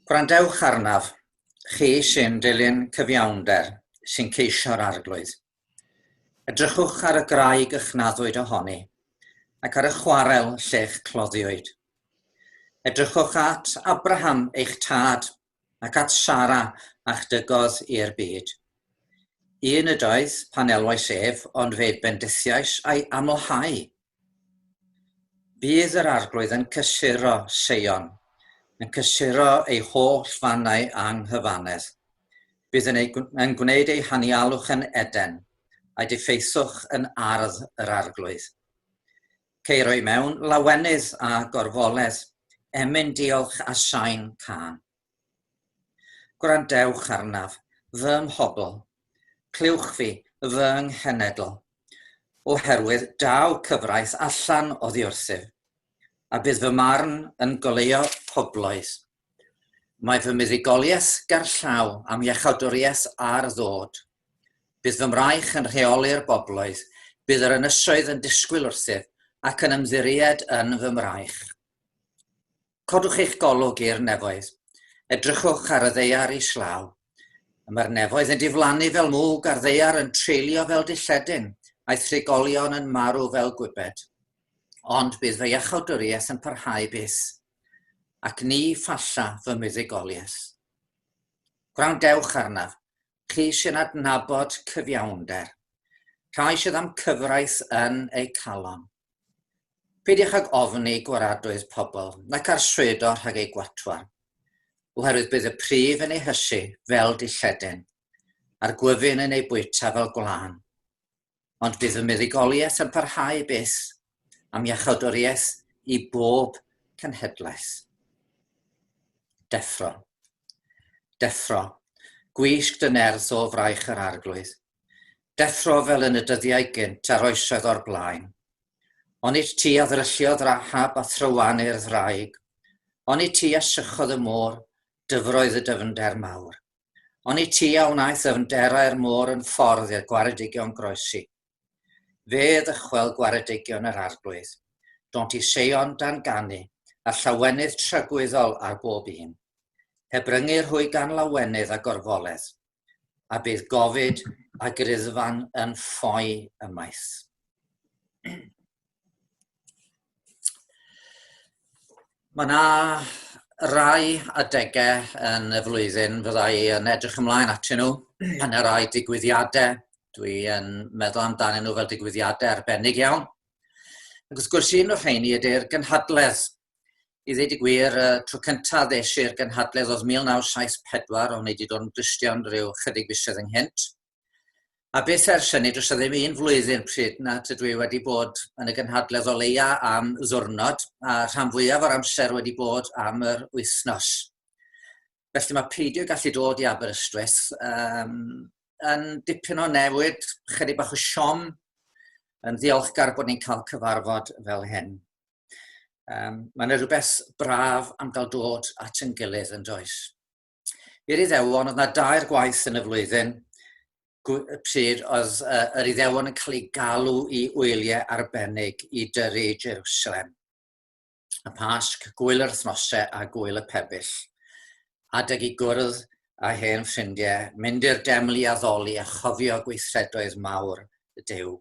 Gwrandewch arnaf, chi sy'n dilyn cyfiawnder sy'n ceisio'r arglwydd. Edrychwch ar y graig ychnaddwyd ohoni, ac ar y chwarel lle'ch cloddiwyd. Edrychwch at Abraham eich tad, ac at Sara a'ch dygodd i'r byd. Un ydoedd pan elwais ef, ond fe bendithiais a'i amlhau. Bydd yr arglwydd yn cysuro Seion, yn cysuro ei holl fannau anghyfanedd. Bydd yn gwneud ei hanialwch yn Eden, a'i diffeithwch yn ardd yr arglwydd. Ceiroi mewn lawenydd a gorfoledd, emyn diolch a sain can. Gwrandewch arnaf, fy mhobl, clywch fi, fy nghenedl, oherwydd daw cyfraith allan oddi wrthyf, a bydd fy marn yn goleuo pobloedd. Mae fy muddugoliaeth gerllaw am iechawdwriaeth ar ddod. Bydd fy mraich yn rheoli'r bobloedd, bydd yr ynysoedd yn disgwyl wrthyf, ac yn ymddiried yn fy mraich. Codwch eich golwg i'r nefoedd, edrychwch ar y ddeiar islaw. Mae'r nefoedd yn diflannu fel mwg a'r ddeiar yn treulio fel dilledyn, a'i thrigolion yn marw fel gwybed. Ond bydd fy iechawdwriaeth yn parhau byth, ac ni ffalla fy muddugoliaeth. Gwrandewch arnaf, chi sy'n adnabod cyfiawnder, rhai sydd am cyfraith yn eu calon. Peidiwch ag ofni gwaradwydd pobl, nac arswydo rhag ei gwatwar, oherwydd bydd y prif yn ei hysu fel dilledyn, a'r gwyfyn yn ei bwyta fel gwlan. Ond bydd y muddugoliaeth yn parhau byth, am iechawdwriaeth i bob cenhedlaeth. Deffro. Deffro, gwisg dy nerth o fraich yr arglwydd. Deffro fel yn y dyddiau gynt a'r oesoedd o'r blaen. Onid ti a ddrylliodd Rahab a thrywanu'r ddraig. Onid ti a sychodd y môr, dyfroedd y dyfnder mawr. Onid ti a wnaeth dyfnderau'r môr yn ffordd i'r gwaredigion groesi. Fe ddychwel gwaredigion yr arglwydd, dont i Seion dan ganu, a llawenydd trygwyddol ar bob un. Hebryngu'r hwy gan lawenydd a gorfoledd, a bydd gofid a gryddfan yn ffoi ymaith. Mae yna rai adegau yn y flwyddyn fyddai yn edrych ymlaen atyn nhw. Mae yna rai digwyddiadau. Dwi yn meddwl amdanyn nhw fel digwyddiadau arbennig iawn. Ac wrth gwrs un o'r rheini ydy'r gynhadledd. I ddweud y gwir, tro cyntaf ddes i'r gynhadledd oedd 1974, ond wedi dod yn dystion rhyw chydig fisoedd ynghynt. A beth ers hynny, dros ddim un flwyddyn pryd nad ydw i wedi bod yn y gynhadledd o leia am ddiwrnod, a rhan fwyaf o'r amser wedi bod am yr wythnos. Felly mae peidio gallu dod i Aberystwyth yn dipyn o newid, chydig bach o siom, yn ddiolchgar bod ni'n cael cyfarfod fel hyn. Mae'n rhywbeth braf am gael dod at yn gilydd yn does. I'r Iddewon, oedd yna 2 gwaith yn y flwyddyn, pryd oedd yr Iddewon yn cael ei galw i wyliau arbennig i dyrru Jerusalem. Y Pasg, gwyl yr wythnosau a gwyl y pebyll. Adeg i gwrdd a hen ffrindiau, mynd i'r demli a ddoli a chofio gweithredoedd mawr y Duw.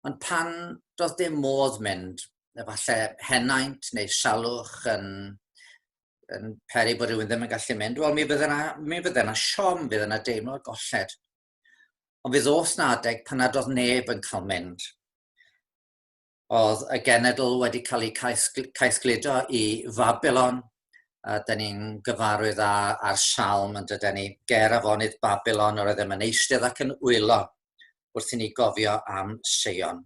Ond pan doedd dim modd mynd, efallai henaint neu salwch yn peri bod rhywun ddim yn gallu mynd, wel mi fydde yna siom, fydd yna deimlad golled. Ond fydd oes na adeg pan nad oedd neb yn cael mynd. Oedd y genedl wedi cael ei caethgludo i Babylon, a dyn ni'n gyfarwydd ar salm yn dydyn ni, ger afonydd Babylon yr oeddem yn eistedd ac yn wylo wrth i ni gofio am Seion.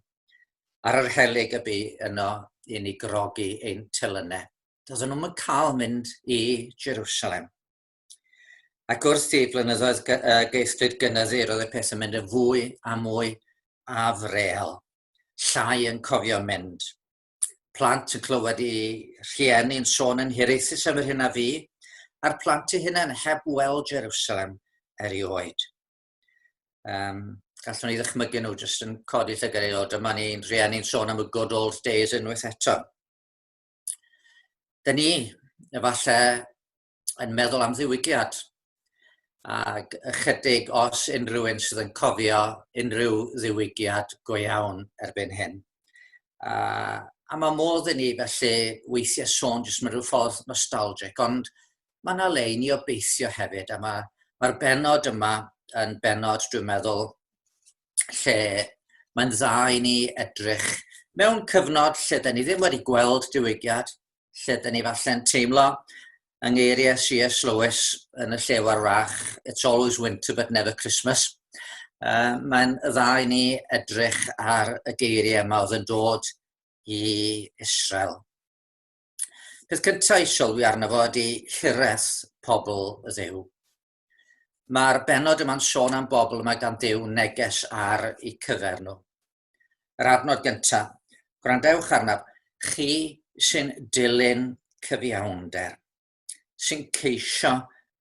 Ar yr helyg y bu yno i ni grogi ein telynau. Doedden nhw'n cael mynd i Jerusalem. Ac wrth i flynyddoedd geithlyd gynyddu, roedd y peth yn mynd yn fwy a mwy afreal. Llai yn cofio mynd. Plant yn clywed i rhieni'n sôn yn hiraethus am yr hyn a fi, a'r plant eu hunain heb weld Jerusalem erioed. Gallwn ni ddychmygu nhw jyst yn codi llygad o dyma ni'n rhieni'n sôn am y good old days unwaith eto. Dyn ni, efallai, yn meddwl am ddiwygiad. Ac ychydig os unrhyw un sydd yn cofio unrhyw ddiwygiad go iawn erbyn hyn. A mae modd i ni felly weithiau sôn jyst mewn rhyw ffordd nostalgic, ond mae yna le i ni obeithio hefyd, a mae'r benod yma yn benod, dwi'n meddwl, lle mae'n dda i ni edrych mewn cyfnod lle da ni ddim wedi gweld diwygiad, lle da ni falle'n teimlo yng ngeiriau C.S. Lewis yn y llew arach, it's always winter but never Christmas. Mae'n dda i ni edrych ar y geiriau yma oedd yn dod i Israel. Peth cyntaf i sylwi arno fo ydy hireth pobl y Dduw. Mae'r benod yma'n sôn am bobl yma gan Dduw neges ar eu cyfer nhw. Yr adnod gyntaf, gwrandewch arnaf, chi sy'n dilyn cyfiawnder, sy'n ceisio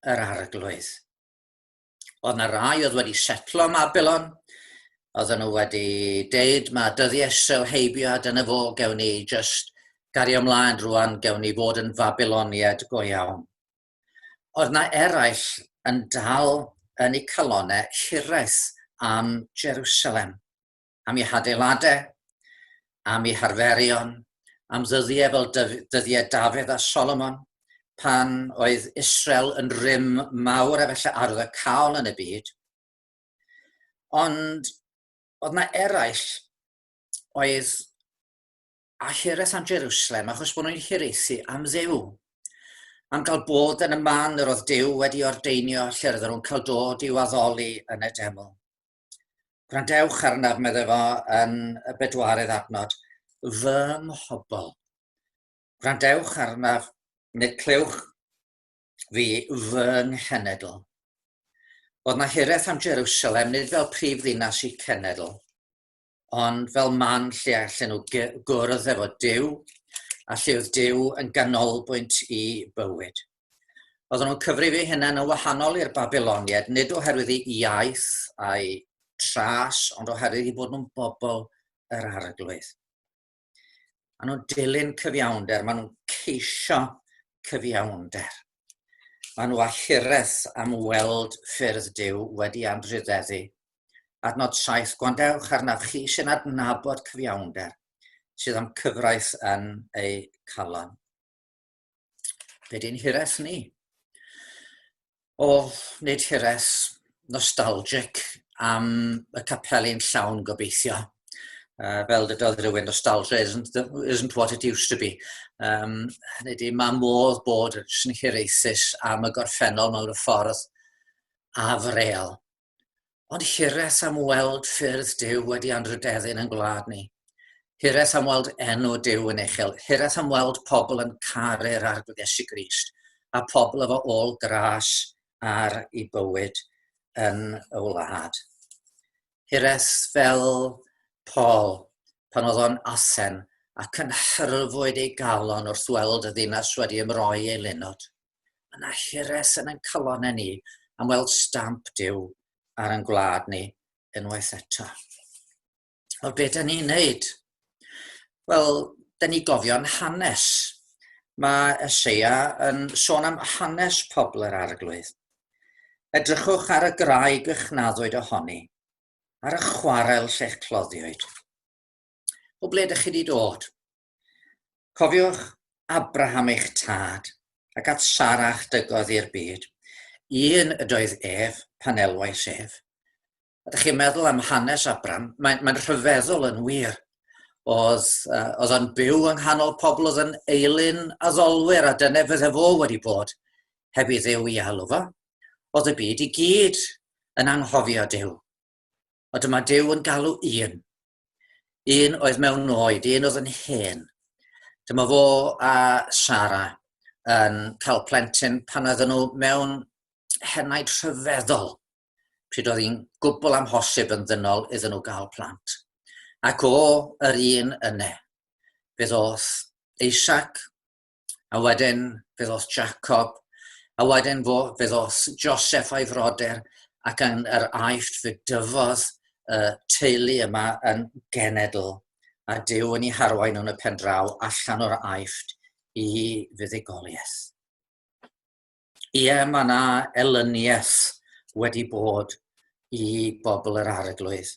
yr arglwydd. Oedd yna rai oedd wedi setlo Babylon, oedd nhw wedi deud mae dyddiau Israel heibiad yn y fo, gewn ni just gario ymlaen rwan, gewn ni fod yn Babyloniad go iawn. Oedd yna eraill yn dal yn eu calonnau hireth am Jerusalem, am ei hadeiladau, am ei harferion, am ddyddiau fel dyddiau Dafydd a Solomon, pan oedd Israel yn rym mawr a felly ardd y cael yn y byd. Ond oedd yna eraill oedd a hireth am Jerusalem achos bod nhw'n hiraethu am Dduw. Am gael bod yn y man yr oedd Duw wedi ordeinio lle roedden nhw'n cael dod i'w addoli yn y deml. Gwrandewch arnaf, meddai fo yn y bedwarydd adnod, fy mhobl. Gwrandewch arnaf, nid clywch fi fy nghenedl. Oedd yna hireth am Jerusalem nid fel prif ddinas i cenedl, ond fel man lle allan nhw gwrdd efo Duw, a lle oedd Duw yn ganolbwynt i bywyd. Oedden nhw'n cyfrifu hynny yn wahanol i'r Babyloniad, nid oherwydd ei iaith a'i tras, ond oherwydd i bod nhw'n bobl yr arglwydd. Maen nhw'n dilyn cyfiawnder, maen nhw'n ceisio cyfiawnder. Maen nhw â hireth am weld ffyrdd Duw wedi andrydeddu. Adnod 7, gwandewch arnaf chi sy'n adnabod cyfiawnder, sydd am cyfraith yn ei calon. Be di'n hireth ni? Nid hireth nostalgic am y capeli'n llawn gobeithio. Fel dydodd rhywun, nostalgia isn't what it used to be. Mae modd bod yn hiraethus am y gorffennol mewn y ffordd afreal. Ond hireth am weld ffyrdd Duw wedi andrydeddu'n yn gwlad ni. Hireth am weld enw Duw yn uchel. Hireth am weld pobl yn caru'r arglwydd Iesu Grist, a pobl efo ôl gras ar ei bywyd yn y wlad. Hireth fel Paul, pan oedd o'n Athen, ac yn hyrfwyd ei galon wrth weld y ddinas wedi ymroi ei lunod. Yna hireth yn ein calonnau ni am weld stamp Duw ar ein gwlad ni unwaith eto. O be da ni'n neud? Wel, da ni gofio'n hanes. Mae Eseia yn sôn am hanes pobl yr arglwydd. Edrychwch ar y graig uchnaddwyd ohoni, ar y chwarel lle'ch cloddiwyd. O ble ydych chi wedi dod? Cofiwch Abraham eich tad, ac at Sarach dygodd i'r byd. Un ydoedd ef, pan elwais ef. Ydych chi'n meddwl am hanes Abraham? Mae'n rhyfeddol yn wir. Oedd yn byw yng nghanol pobl oedd yn eilyn addolwyr, a dyna fydde fo wedi bod, heb i Dduw i alw fo. Oedd y byd i gyd yn anghofio Duw. Ond dyma Duw yn galw un. Un oedd mewn oed, un oedd yn hen. Dyma fo a Sara yn cael plentyn pan oedden nhw mewn henaid rhyfeddol, pryd oedd hi'n gwbl amhosib yn ddynol iddyn nhw gael plant. Ac yr un yna, fe ddoth Isaac, a wedyn fe ddoth Jacob, a wedyn fe ddoth Joseph a'i frodyr, ac yn yr aifft fe dyfodd y teulu yma yn genedl, a Duw yn ei harwain nhw'n y pen draw allan o'r aifft i fuddugoliaeth. Ie, mae yna elyniaeth wedi bod i bobl yr arglwydd.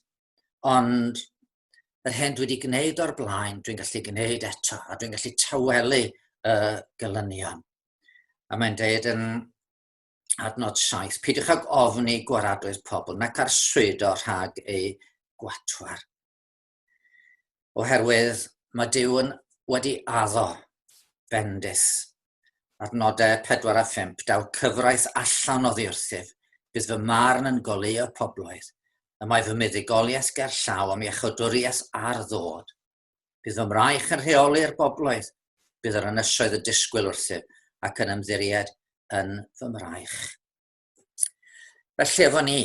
Ond yr hyn dwi wedi gwneud o'r blaen, dwi'n gallu gwneud eto, a dwi'n gallu tawelu y gelynion. A mae'n dweud yn adnod 7, peidiwch ag ofni gwaradwyr pobl, nac arswydo rhag eu gwatwar. Oherwydd mae Duw wedi addo bendith. Adnodau 4 a 5, daw cyfraith allan o ddiwrthyf, bydd fy marn yn goleuo poblwydd, a mae fy muddugoliaeth ger llaw am iechydwriaeth ar ddod. Bydd fy mraich yn rheoli'r boblwydd, bydd yr ynysoedd y disgwyl wrthyf, ac yn ymddiried yn fy mraich. Felly efo ni,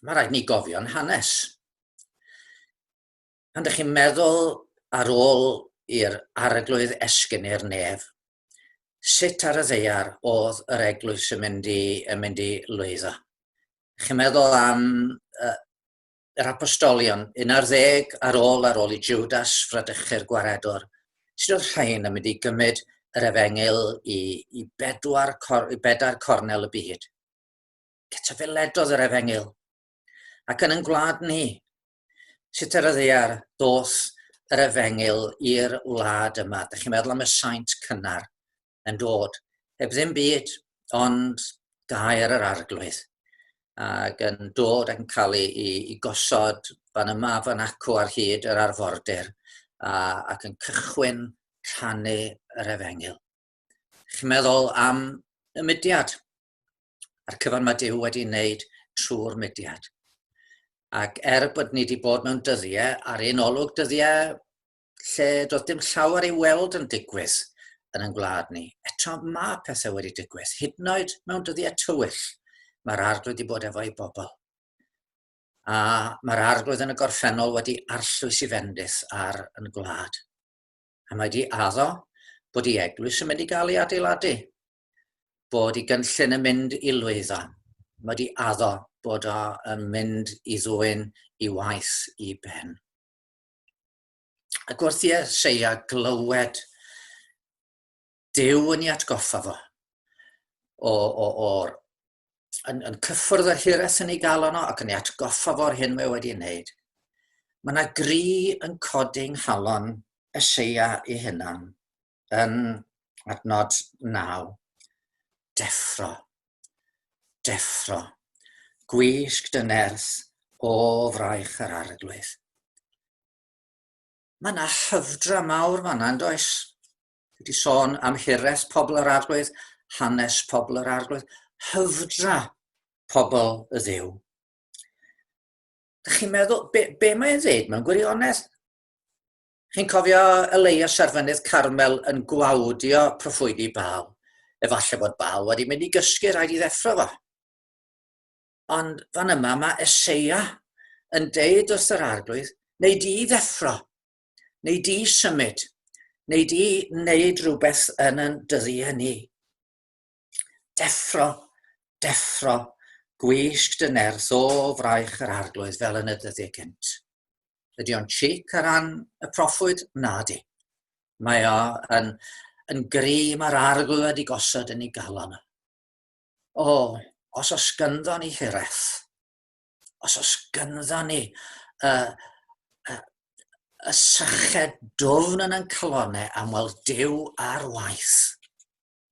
mae rhaid ni gofio'n hanes. Pan ydych chi'n meddwl ar ôl i'r arglwydd esgyn i'r nef, sut ar y ddeiar oedd yr eglwys yn mynd i lwyddo? Chi'n meddwl am yr apostolion, 11 ar ôl i Judas Fradychu'r Gwaredwr. Sut oedd rhain yn mynd i gymryd yr efengil i bedar cornel y byd? Cytafeledodd yr efengil. Ac yn gwlad ni, sut ar y ddeiar ddoth yr efengil i'r wlad yma? Dych chi'n meddwl am y saint cynnar yn dod, heb ddim byd, ond gair yr arglwydd, ac yn dod ac yn cael ei gosod fan yma fan acw ar hyd yr arfordir, ac yn cychwyn rhannu yr efengil. Chi'n meddwl am y mudiad, a'r cyfan mae Duw wedi wneud trwy'r mudiad. Ac bod ni wedi bod mewn dyddiau, ar un olwg dyddiau, lle doedd dim llawer i weld yn digwydd yn ein gwlad ni. Eto mae pethau wedi digwydd. Hyd yn oed mewn dyddiau tywyll, mae'r arglwydd wedi bod efo'i bobl. A mae'r arglwydd yn y gorffennol wedi arllwys i fendith ar yn gwlad. A mae wedi addo bod ei eglwys yn mynd i gael ei adeiladu, bod ei gynllun yn mynd i lwyddo. Mae wedi addo bod o yn mynd i ddwyn i waith i ben. Ac wrth i Eseia glywed Duw yn ei atgoffa fo yn cyffwrdd y hiraeth yn ei gael yno ac yn ei atgoffa fo'r hyn mae wedi wneud. Mae yna gri yn codi'n nghalon Eseia ei hunan yn adnod 9. Deffro, deffro, gwisg dy nerth o fraich yr arglwydd. Mae yna hyfdra mawr fan'na, yn does? Dwi wedi sôn am hiraeth pobl yr arglwydd, hanes pobl yr arglwydd, hyfdra pobl y Dduw. Dych chi'n meddwl, be mae'n dweud mewn gwirionedd? Chi'n cofio Eseia Serfynydd Carmel yn gwawdio proffwydi Baal? Efallai bod Baal wedi mynd i gysgu, rhaid i ddeffro fo. Ond fan yma mae Eseia yn deud wrth yr arglwydd, neu di ddeffro, neu di symud, neu di wneud rhywbeth yn dyddiau ni. Deffro, deffro, gwisg dy nerth o fraich yr arglwydd fel yn y dyddiau cynt. Ydy o'n chic ar ran y proffwyd? Nadi. Mae o yn gri mae'r arglwydd wedi gosod yn ei galon. Os oes gynddo ni hiraeth, os oes gynddo ni y syched dwfn yn calonau am weld Duw ar waith,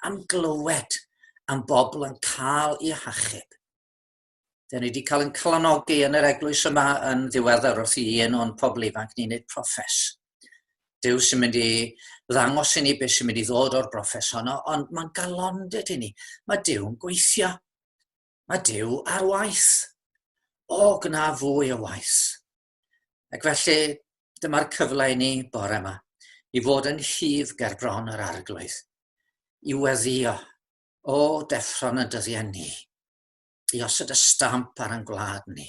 am glywed am bobl yn cael eu hachub. Dyn ni wedi cael yn calonogi yn yr eglwys yma yn ddiweddar wrth i un o'n pobl ifanc ni'n neud proffes. Duw sy'n mynd i ddangos i ni beth sy'n mynd i ddod o'r broffes honno, ond mae'n galondid i ni. Mae Duw yn gweithio. Mae Duw ar waith. Gna fwy o waith. Ac felly, dyma'r cyfle i ni bore yma, i fod yn hif ger bron yr arglwydd, i weddio deffro'n y dyddiau ni, i osod y stamp ar yn gwlad ni,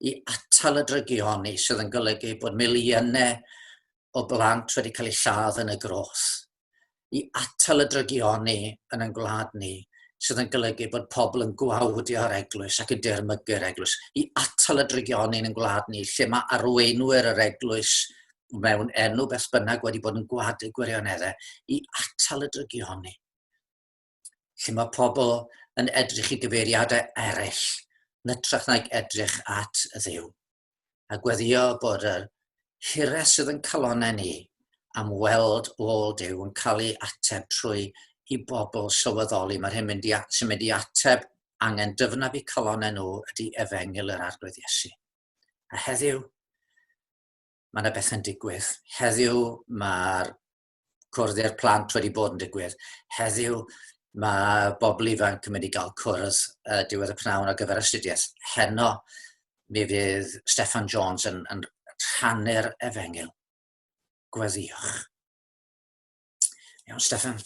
i atal y drygioni sydd yn golygu bod miliynau o blant wedi cael eu lladd yn y groth, i atal y drygioni yn yn gwlad ni, sydd yn golygu bod pobl yn gwawdio'r eglwys ac yn dirmygu'r eglwys, i atal y drygioni yn gwlad ni, lle mae arweinwyr yr eglwys mewn enw beth bynnag wedi bod yn gwadu gwirioneddau, i atal y drygioni. lle mae pobl yn edrych i gyfeiriadau eraill, yn ytrach nag edrych at y Dduw. A gweddio bod yr hires sydd yn calonau ni am weld ôl Duw yn cael ei ateb trwy i bobl sylweddoli. Mae'r hyn sy'n mynd i ateb angen dyfnaf i calonau nhw ydy efengil yr arglwydd Iesu. A heddiw, mae yna beth yn digwydd. Heddiw mae'r cwrdd i'r plant wedi bod yn digwydd. Heddiw mae bobl ifanc yn mynd i gael cwrdd diwedd y pnawn ar gyfer astudiaeth. Heno, mi fydd Steffan Jones yn rhannu'r efengil. Gweddiwch. Iawn, Steffan.